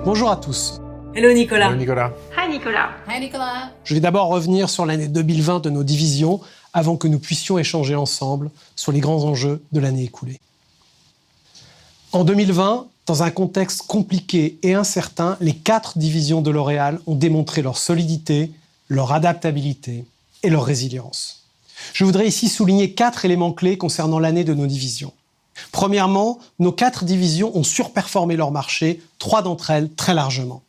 Bonjour à tous. Hello Nicolas. Hello Nicolas. Hi Nicolas. Hi Nicolas. Je vais d'abord revenir sur l'année 2020 de nos divisions avant que nous puissions échanger ensemble sur les grands enjeux de l'année écoulée. En 2020, dans un contexte compliqué et incertain, les 4 divisions de L'Oréal ont démontré leur solidité, leur adaptabilité et leur résilience. Je voudrais ici souligner 4 éléments clés concernant l'année de nos divisions. Premièrement, nos 4 divisions ont surperformé leur marché, 3 d'entre elles très largement.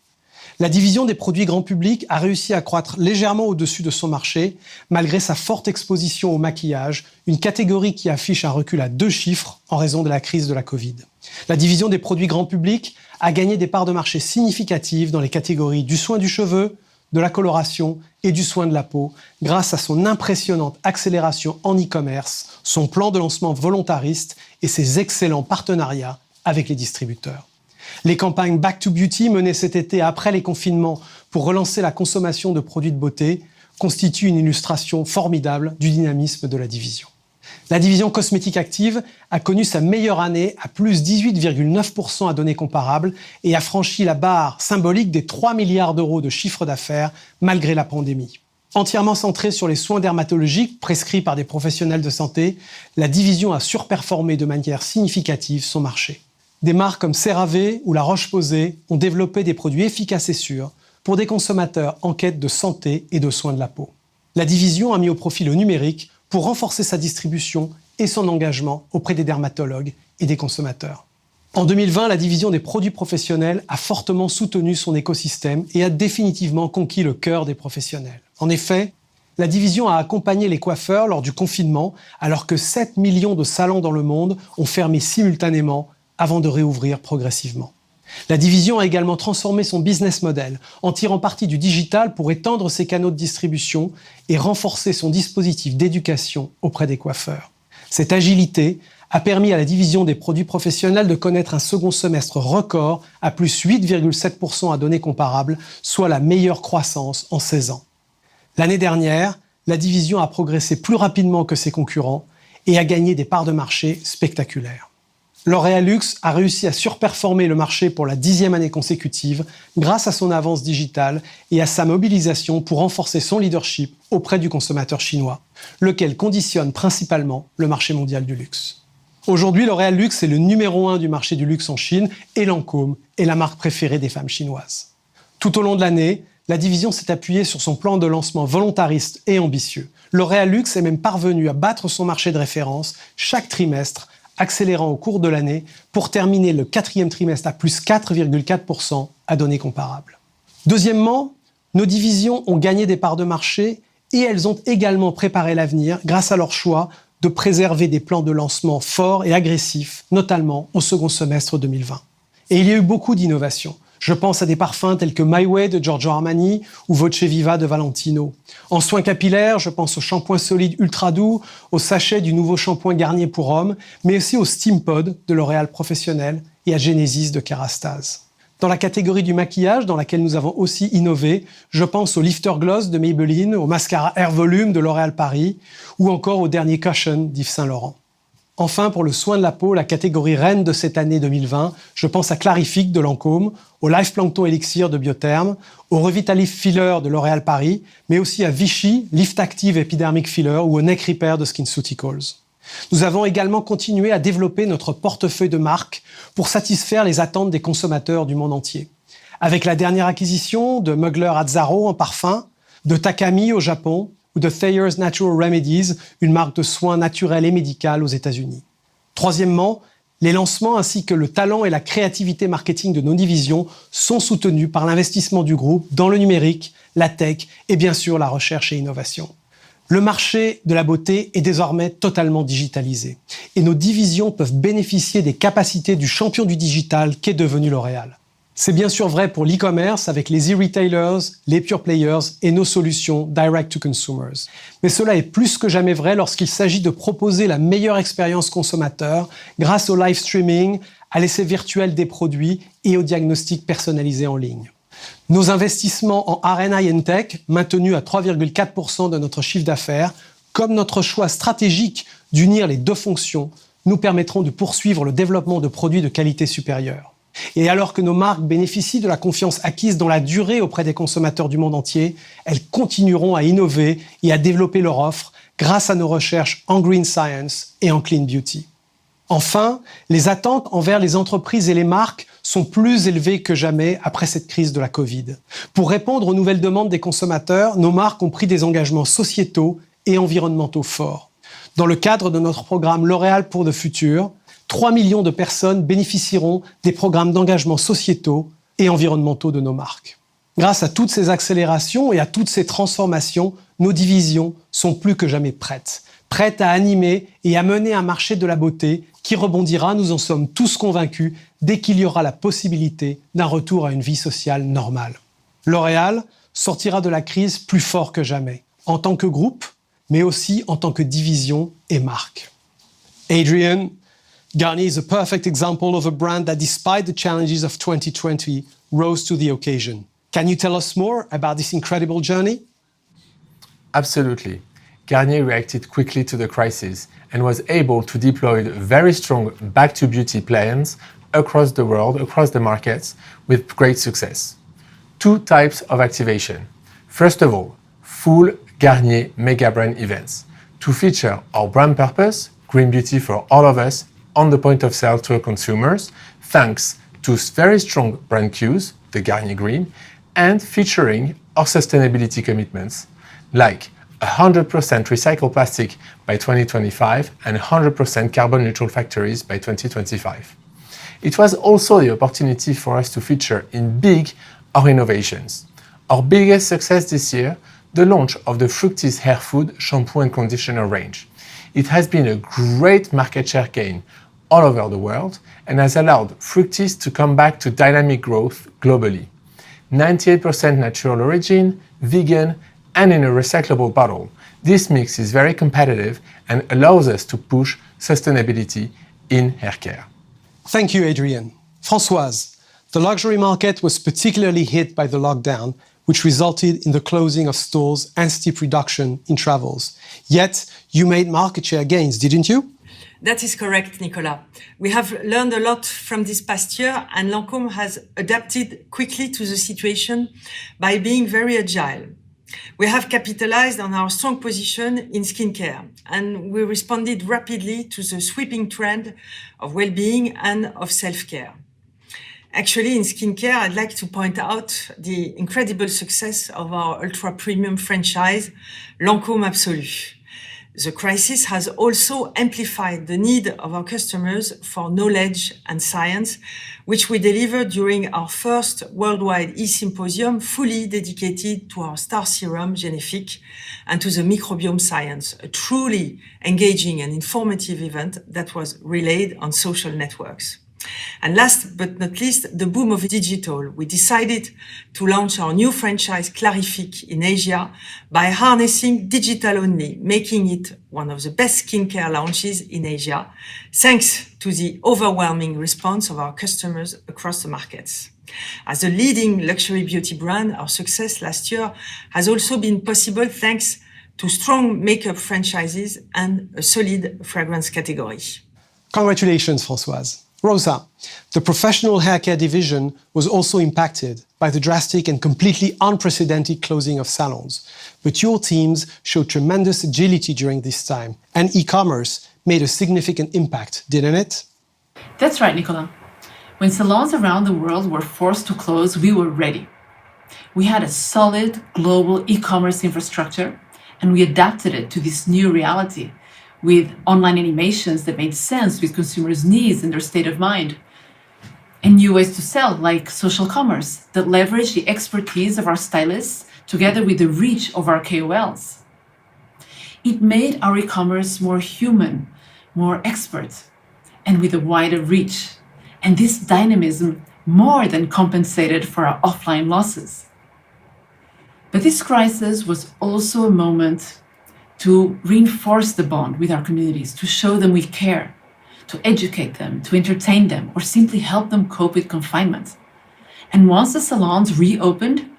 La division des produits grand public a réussi à croître légèrement au-dessus de son marché, malgré sa forte exposition au maquillage, une catégorie qui affiche un recul à 2 chiffres en raison de la crise de la Covid. La division des produits grand public a gagné des parts de marché significatives dans les catégories du soin du cheveu, de la coloration et du soin de la peau, grâce à son impressionnante accélération en e-commerce, son plan de lancement volontariste et ses excellents partenariats avec les distributeurs. Les campagnes Back to Beauty menées cet été après les confinements pour relancer la consommation de produits de beauté constituent une illustration formidable du dynamisme de la division. La division cosmétique active a connu sa meilleure année à plus 18,9% à données comparables et a franchi la barre symbolique des 3 milliards d'euros de chiffre d'affaires malgré la pandémie. Entièrement centrée sur les soins dermatologiques prescrits par des professionnels de santé, la division a surperformé de manière significative son marché. Des marques comme CeraVe ou La Roche-Posay ont développé des produits efficaces et sûrs pour des consommateurs en quête de santé et de soins de la peau. La division a mis au profit le numérique pour renforcer sa distribution et son engagement auprès des dermatologues et des consommateurs. En 2020, la division des produits professionnels a fortement soutenu son écosystème et a définitivement conquis le cœur des professionnels. En effet, la division a accompagné les coiffeurs lors du confinement, alors que 7 millions de salons dans le monde ont fermé simultanément avant de réouvrir progressivement. La division a également transformé son business model en tirant parti du digital pour étendre ses canaux de distribution et renforcer son dispositif d'éducation auprès des coiffeurs. Cette agilité a permis à la division des produits professionnels de connaître un second semestre record à plus 8,7% à données comparables, soit la meilleure croissance en 16 ans. L'année dernière, la division a progressé plus rapidement que ses concurrents et a gagné des parts de marché spectaculaires. L'Oréal Luxe a réussi à surperformer le marché pour la 10e année consécutive grâce à son avance digitale et à sa mobilisation pour renforcer son leadership auprès du consommateur chinois, lequel conditionne principalement le marché mondial du luxe. Aujourd'hui, L'Oréal Luxe est le numéro 1 du marché du luxe en Chine et Lancôme est la marque préférée des femmes chinoises. Tout au long de l'année, la division s'est appuyée sur son plan de lancement volontariste et ambitieux. L'Oréal Luxe est même parvenu à battre son marché de référence chaque trimestre, accélérant au cours de l'année pour terminer le 4e trimestre à plus 4,4% à données comparables. Deuxièmement, nos divisions ont gagné des parts de marché et elles ont également préparé l'avenir grâce à leur choix de préserver des plans de lancement forts et agressifs, notamment au second semestre 2020. Et il y a eu beaucoup d'innovations. Je pense à des parfums tels que My Way de Giorgio Armani ou Voce Viva de Valentino. En soins capillaires, je pense au shampoing solide ultra doux, au sachet du nouveau shampoing Garnier pour hommes, mais aussi au Steam Pod de L'Oréal Professionnel et à Genesis de Kérastase. Dans la catégorie du maquillage, dans laquelle nous avons aussi innové, je pense au Lifter Gloss de Maybelline, au mascara Air Volume de L'Oréal Paris ou encore au dernier Cushion d'Yves Saint Laurent. Enfin, pour le soin de la peau, la catégorie reine de cette année 2020, je pense à Clarifique de Lancôme, au Life Plankton Elixir de Biotherm, au Revitalift Filler de L'Oréal Paris, mais aussi à Vichy, Lift Active Epidermic Filler ou au Neck Repair de SkinCeuticals. Nous avons également continué à développer notre portefeuille de marques pour satisfaire les attentes des consommateurs du monde entier. Avec la dernière acquisition de Mugler Azzaro en parfum, de Takami au Japon, ou de Thayer's Natural Remedies, une marque de soins naturels et médicales aux États-Unis. Troisièmement, les lancements ainsi que le talent et la créativité marketing de nos divisions sont soutenus par l'investissement du groupe dans le numérique, la tech et bien sûr la recherche et innovation. Le marché de la beauté est désormais totalement digitalisé et nos divisions peuvent bénéficier des capacités du champion du digital qu'est devenu L'Oréal. C'est bien sûr vrai pour l'e-commerce avec les e-retailers, les pure players et nos solutions direct to consumers. Mais cela est plus que jamais vrai lorsqu'il s'agit de proposer la meilleure expérience consommateur grâce au live streaming, à l'essai virtuel des produits et au diagnostic personnalisé en ligne. Nos investissements en R&I and Tech, maintenus à 3,4% de notre chiffre d'affaires, comme notre choix stratégique d'unir les deux fonctions, nous permettront de poursuivre le développement de produits de qualité supérieure. Et alors que nos marques bénéficient de la confiance acquise dans la durée auprès des consommateurs du monde entier, elles continueront à innover et à développer leur offre grâce à nos recherches en green science et en clean beauty. Enfin, les attentes envers les entreprises et les marques sont plus élevées que jamais après cette crise de la Covid. Pour répondre aux nouvelles demandes des consommateurs, nos marques ont pris des engagements sociétaux et environnementaux forts. Dans le cadre de notre programme L'Oréal pour le futur, 3 millions de personnes bénéficieront des programmes d'engagement sociétaux et environnementaux de nos marques. Grâce à toutes ces accélérations et à toutes ces transformations, nos divisions sont plus que jamais prêtes à animer et à mener un marché de la beauté qui rebondira, nous en sommes tous convaincus, dès qu'il y aura la possibilité d'un retour à une vie sociale normale. L'Oréal sortira de la crise plus fort que jamais, en tant que groupe, mais aussi en tant que division et marque. Adrian, Garnier is a perfect example of a brand that, despite the challenges of 2020, rose to the occasion. Can you tell us more about this incredible journey? Absolutely. Garnier reacted quickly to the crisis and was able to deploy very strong back-to-beauty plans across the world, across the markets, with great success. 2 types of activation. First of all, full Garnier mega brand events to feature our brand purpose, green beauty for all of us, on the point of sale to our consumers, thanks to very strong brand cues, the Garnier Green, and featuring our sustainability commitments, like 100% recycled plastic by 2025 and 100% carbon neutral factories by 2025. It was also the opportunity for us to feature in big our innovations. Our biggest success this year, the launch of the Fructis Hair Food shampoo and conditioner range. It has been a great market share gain all over the world and has allowed Fructis to come back to dynamic growth globally. 98% natural origin, vegan, and in a recyclable bottle. This mix is very competitive and allows us to push sustainability in hair care. Thank you, Adrian. Françoise, the luxury market was particularly hit by the lockdown, which resulted in the closing of stores and steep reduction in travels. Yet, you made market share gains, didn't you? That is correct, Nicolas. We have learned a lot from this past year, and Lancôme has adapted quickly to the situation by being very agile. We have capitalized on our strong position in skincare, and we responded rapidly to the sweeping trend of well-being and of self-care. Actually, in skincare, I'd like to point out the incredible success of our ultra-premium franchise, Lancôme Absolue. The crisis has also amplified the need of our customers for knowledge and science, which we delivered during our first worldwide e-symposium fully dedicated to our star serum, Génifique, and to the microbiome science, a truly engaging and informative event that was relayed on social networks. And last but not least, the boom of digital. We decided to launch our new franchise Clarifique in Asia by harnessing digital only, making it one of the best skincare launches in Asia, thanks to the overwhelming response of our customers across the markets. As a leading luxury beauty brand, our success last year has also been possible thanks to strong makeup franchises and a solid fragrance category. Congratulations, Françoise. Rosa, the professional haircare division was also impacted by the drastic and completely unprecedented closing of salons. But your teams showed tremendous agility during this time, and e-commerce made a significant impact, didn't it? That's right, Nicolas. When salons around the world were forced to close, we were ready. We had a solid global e-commerce infrastructure, and we adapted it to this new reality with online animations that made sense with consumers' needs and their state of mind. And new ways to sell, like social commerce, that leverage the expertise of our stylists together with the reach of our KOLs. It made our e-commerce more human, more expert, and with a wider reach. And this dynamism more than compensated for our offline losses. But this crisis was also a moment to reinforce the bond with our communities, to show them we care, to educate them, to entertain them, or simply help them cope with confinement. And once the salons reopened,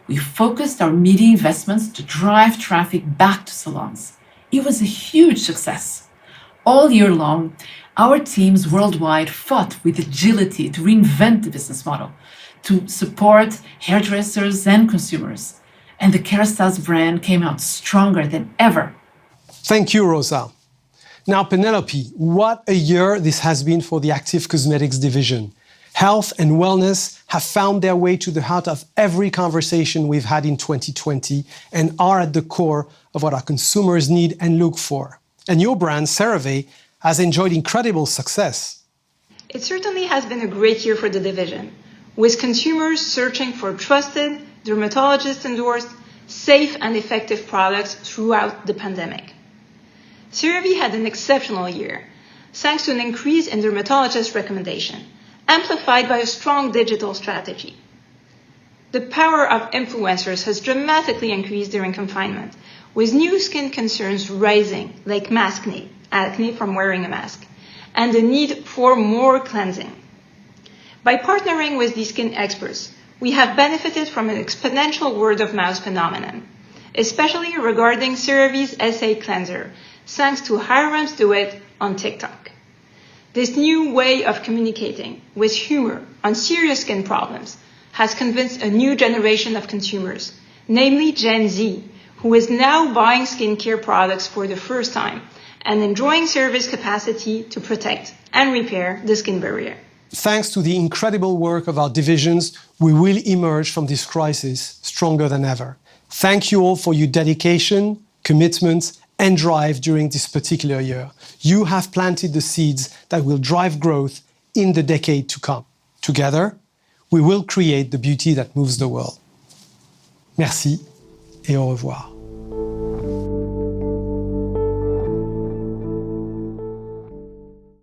we focused our media investments to drive traffic back to salons. It was a huge success. All year long, Our teams worldwide fought with agility to reinvent the business model, to support hairdressers and consumers. And the Kérastase brand came out stronger than ever. Thank you, Rosa. Now, Penelope, what a year this has been for the Active Cosmetics division. Health and wellness have found their way to the heart of every conversation we've had in 2020 and are at the core of what our consumers need and look for. And your brand, CeraVe, has enjoyed incredible success. It certainly has been a great year for the division, with consumers searching for trusted, dermatologist-endorsed, safe and effective products throughout the pandemic. CeraVe had an exceptional year, thanks to an increase in dermatologist recommendation, amplified by a strong digital strategy. The power of influencers has dramatically increased during confinement, with new skin concerns rising, like maskne, acne from wearing a mask, and the need for more cleansing. By partnering with these skin experts, we have benefited from an exponential word-of-mouth phenomenon, especially regarding CeraVe's SA Cleanser, thanks to Hiram's Do It on TikTok. This new way of communicating with humor on serious skin problems has convinced a new generation of consumers, namely Gen Z, who is now buying skincare products for the first time and enjoying CeraVe's capacity to protect and repair the skin barrier. Thanks to the incredible work of our divisions, we will emerge from this crisis stronger than ever. Thank you all for your dedication, commitment, and drive during this particular year. You have planted the seeds that will drive growth in the decade to come. Together, we will create the beauty that moves the world. Merci et au revoir.